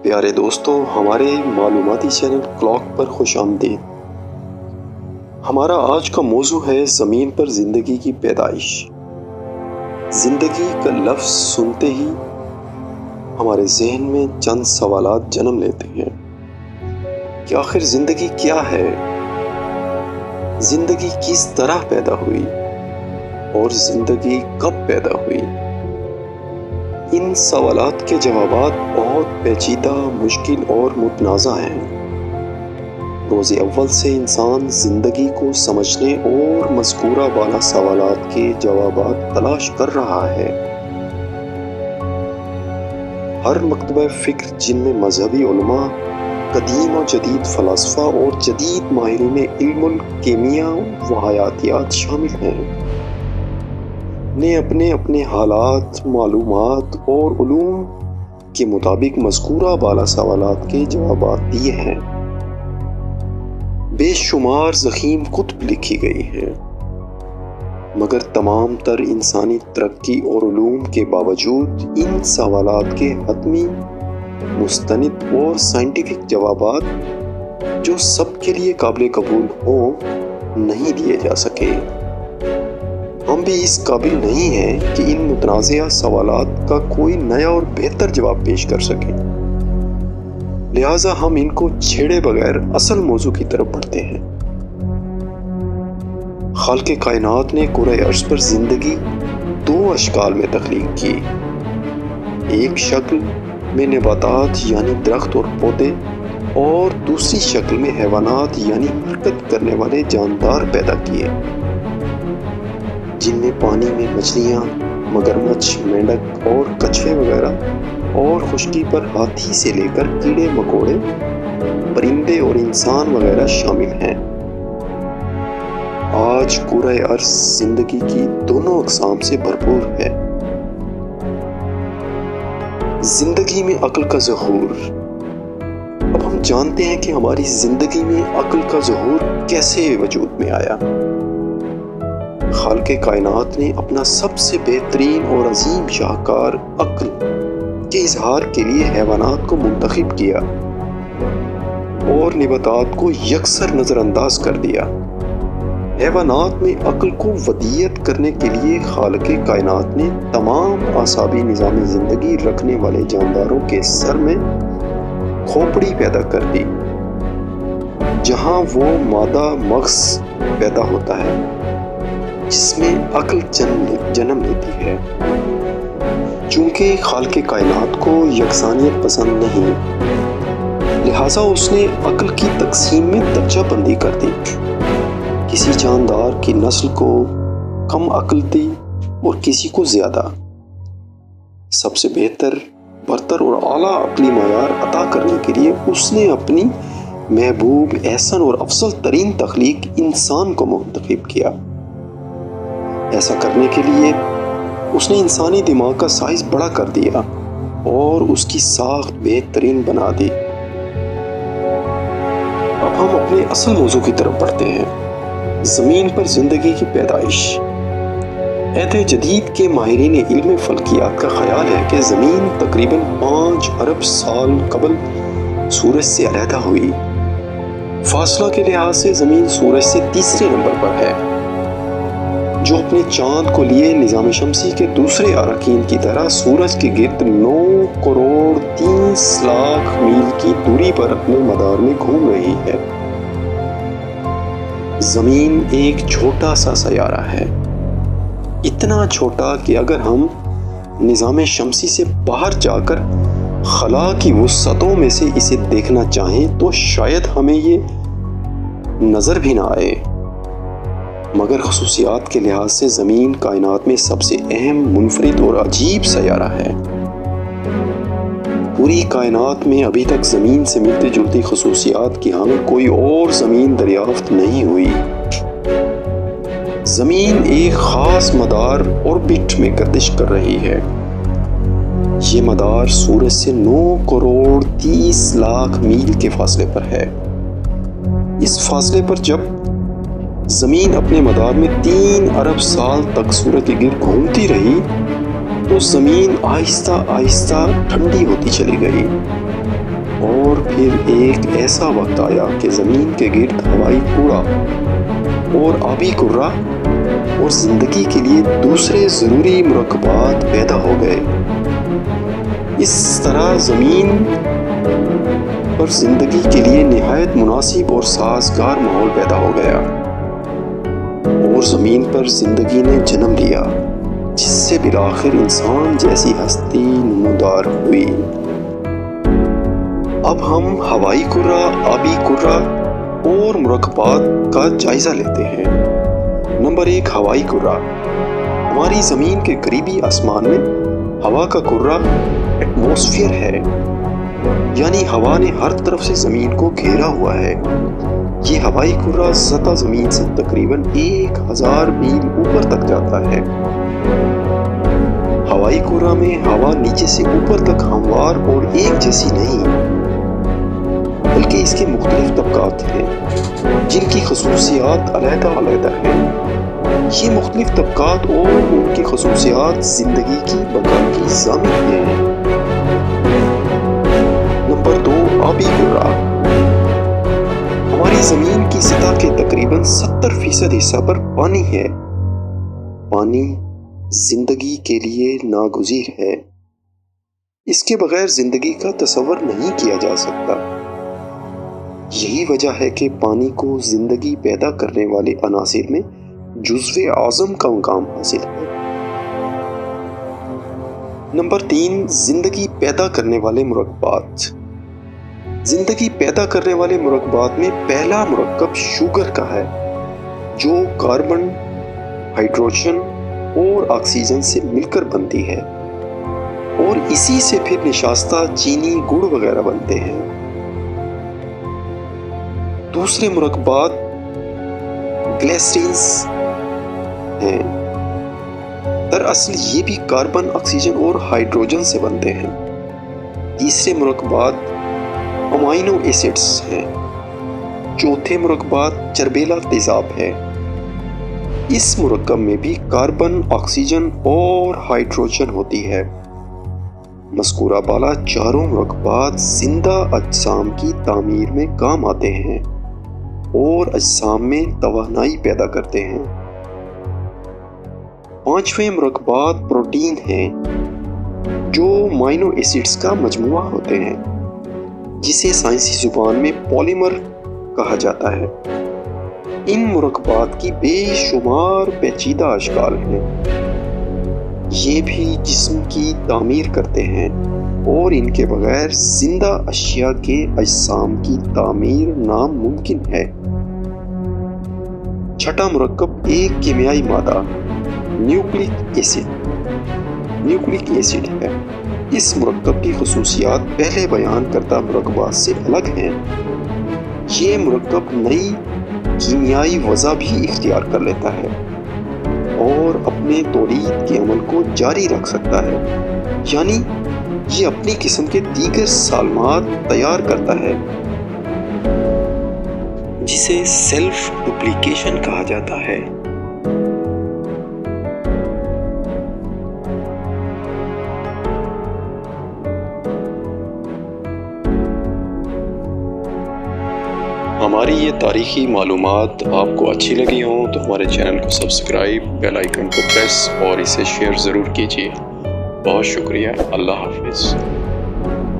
پیارے دوستو، ہمارے معلوماتی چینل کلاک پر خوش آمدید۔ ہمارا آج کا موضوع ہے زمین پر زندگی کی پیدائش۔ زندگی کا لفظ سنتے ہی ہمارے ذہن میں چند سوالات جنم لیتے ہیں کہ آخر زندگی کیا ہے؟ زندگی کس طرح پیدا ہوئی اور زندگی کب پیدا ہوئی؟ ان سوالات کے جوابات بہت پیچیدہ، مشکل اور متنازع ہیں۔ روز اول سے انسان زندگی کو سمجھنے اور مذکورہ بالا سوالات کے جوابات تلاش کر رہا ہے۔ ہر مکتبہ فکر جن میں مذہبی علماء، قدیم و جدید فلاسفہ اور جدید ماہرین علم الکیمیا و حیاتیات شامل ہیں، نے اپنے اپنے حالات، معلومات اور علوم کے مطابق مذکورہ بالا سوالات کے جوابات دیے ہیں۔ بے شمار ضخیم کتب لکھی گئی ہیں، مگر تمام تر انسانی ترقی اور علوم کے باوجود ان سوالات کے حتمی، مستند اور سائنٹیفک جوابات جو سب کے لیے قابل قبول ہوں نہیں دیے جا سکے۔ ہم بھی اس قابل نہیں ہیں کہ ان متنازع سوالات کا کوئی نیا اور بہتر جواب پیش کر سکیں، لہٰذا ہم ان کو چھیڑے بغیر اصل موضوع کی طرف بڑھتے ہیں۔ خالق کائنات نے کرۂ ارض پر زندگی دو اشکال میں تخلیق کی، ایک شکل میں نباتات یعنی درخت اور پودے، اور دوسری شکل میں حیوانات یعنی حرکت کرنے والے جاندار پیدا کیے، جن میں پانی میں مچھلیاں، مگرمچھ، مینڈک اور کچھوے وغیرہ، اور خشکی پر ہاتھی سے لے کر کیڑے مکوڑے، پرندے اور انسان وغیرہ شامل ہیں۔ آج کرۂ ارض زندگی کی دونوں اقسام سے بھرپور ہے۔ زندگی میں عقل کا ظہور۔ اب ہم جانتے ہیں کہ ہماری زندگی میں عقل کا ظہور کیسے وجود میں آیا۔ خالق کائنات نے اپنا سب سے بہترین اور عظیم شاہکار عقل کے اظہار کے لیے حیوانات کو منتخب کیا اور نباتات کو یکسر نظر انداز کر دیا۔ حیوانات میں عقل کو ودیعت کرنے کے لیے خالق کائنات نے تمام اعصابی نظام زندگی رکھنے والے جانداروں کے سر میں کھوپڑی پیدا کر دی، جہاں وہ مادہ مغز پیدا ہوتا ہے جس میں عقل جنم لیتی ہے۔ چونکہ خالق کائنات کو یکسانیت پسند نہیں، لہٰذا اس نے عقل کی تقسیم میں درجہ بندی کر دی۔ کسی جاندار کی نسل کو کم عقل دی اور کسی کو زیادہ۔ سب سے بہتر، برتر اور اعلیٰ عقلی معیار عطا کرنے کے لیے اس نے اپنی محبوب، احسن اور افضل ترین تخلیق انسان کو منتخب کیا۔ ایسا کرنے کے لیے اس نے انسانی دماغ کا سائز بڑا کر دیا اور اس کی ساخت بہترین بنا دی۔ اب ہم اپنے اصل موضوع کی طرف بڑھتے ہیں، زمین پر زندگی کی پیدائش۔ عہد جدید کے ماہرین علم فلکیات کا خیال ہے کہ زمین تقریباً 5 ارب سال قبل سورج سے علیحدہ ہوئی۔ فاصلہ کے لحاظ سے زمین سورج سے تیسرے نمبر پر ہے، جو اپنے چاند کو لیے نظام شمسی کے دوسرے اراکین کی طرح سورج کے گرد 9 کروڑ 30 لاکھ میل کی دوری پر اپنے مدار میں گھوم رہی ہے۔ زمین ایک چھوٹا سا سیارہ ہے، اتنا چھوٹا کہ اگر ہم نظام شمسی سے باہر جا کر خلا کی وسعتوں میں سے اسے دیکھنا چاہیں تو شاید ہمیں یہ نظر بھی نہ آئے، مگر خصوصیات کے لحاظ سے زمین کائنات میں سب سے اہم، منفرد اور عجیب سیارہ ہے۔ پوری کائنات میں ابھی تک زمین سے ملتی جلتی خصوصیات کی حامل کوئی اور زمین دریافت نہیں ہوئی۔ زمین ایک خاص مدار اوربٹ میں گردش کر رہی ہے۔ یہ مدار سورج سے 9 کروڑ 30 لاکھ میل کے فاصلے پر ہے۔ اس فاصلے پر جب زمین اپنے مدار میں 3 ارب سال تک سورج کے گرد گھومتی رہی تو زمین آہستہ آہستہ ٹھنڈی ہوتی چلی گئی اور پھر ایک ایسا وقت آیا کہ زمین کے گرد ہوائی کوڑا اور آبی کرہ اور زندگی کے لیے دوسرے ضروری مرکبات پیدا ہو گئے۔ اس طرح زمین پر زندگی کے لیے نہایت مناسب اور سازگار ماحول پیدا ہو گیا، اور زمین پر زندگی نے جنم لیا، جس سے بالآخر انسان جیسی ہستی نمودار ہوئی۔ اب ہم ہوائی کرہ، آبی کرہ اور مرکبات کا جائزہ لیتے ہیں۔ نمبر 1، ہوائی کرہ۔ ہماری زمین کے قریبی آسمان میں ہوا کا کرہ ایٹماسفیئر ہے، یعنی ہوا نے ہر طرف سے زمین کو گھیرا ہوا ہے۔ یہ ہوائی کرہ سطح زمین سے تقریباً 1000 میل اوپر تک جاتا ہے۔ ہوائی کرہ میں ہوا نیچے سے اوپر تک ہموار اور ایک جیسی نہیں، بلکہ اس کے مختلف طبقات ہیں جن کی خصوصیات علیحدہ علیحدہ ہیں۔ یہ مختلف طبقات اور ان کی خصوصیات زندگی کی بقا کی ضامن ہیں۔ نمبر 2، آبی کرہ۔ ہماری زمین کی سطح کے تقریباً 70% حصہ پر پانی ہے۔ پانی زندگی کے لیے ناگزیر ہے۔ اس کے بغیر زندگی کا تصور نہیں کیا جا سکتا۔ یہی وجہ ہے کہ پانی کو زندگی پیدا کرنے والے عناصر میں جزو اعظم کا مقام حاصل ہے۔ نمبر 3، زندگی پیدا کرنے والے مرکبات۔ زندگی پیدا کرنے والے مرکبات میں پہلا مرکب شوگر کا ہے، جو کاربن، ہائیڈروجن اور آکسیجن سے مل کر بنتی ہے، اور اسی سے پھر نشاستہ چینی، گڑ وغیرہ بنتے ہیں۔ دوسرے مرکبات گلیسرینز ہیں۔ دراصل یہ بھی کاربن، آکسیجن اور ہائیڈروجن سے بنتے ہیں۔ تیسرے مرکبات امائنو ایسڈز ہیں۔ چوتھے مرکبات چربیلا تیزاب ہے۔ اس مرکب میں بھی کاربن، آکسیجن اور ہائیڈروجن ہوتی ہے۔ مذکورہ بالا چاروں مرکبات زندہ اجسام کی تعمیر میں کام آتے ہیں اور اجسام میں توانائی پیدا کرتے ہیں۔ پانچویں مرکبات پروٹین ہیں، جو امائنو ایسڈز کا مجموعہ ہوتے ہیں، جسے سائنسی زبان میں پولیمر کہا جاتا ہے۔ ان مرکبات کی بے شمار پیچیدہ اشکال ہیں۔ یہ بھی جسم کی تعمیر کرتے ہیں، اور ان کے بغیر زندہ اشیاء کے اجسام کی تعمیر ناممکن ہے۔ چھٹا مرکب ایک کیمیائی مادہ نیوکلک ایسڈ ہے۔ اس مرکب کی خصوصیات پہلے بیان کردہ مرکبات سے الگ ہیں۔ یہ مرکب نئی کیمیائی وضع بھی اختیار کر لیتا ہے اور اپنے تولید کے عمل کو جاری رکھ سکتا ہے، یعنی یہ اپنی قسم کے دیگر سالمات تیار کرتا ہے، جسے سیلف ڈپلیکیشن کہا جاتا ہے۔ ہماری یہ تاریخی معلومات آپ کو اچھی لگی ہوں تو ہمارے چینل کو سبسکرائب، بیل آئیکن کو پریس اور اسے شیئر ضرور کیجیے۔ بہت شکریہ۔ اللہ حافظ۔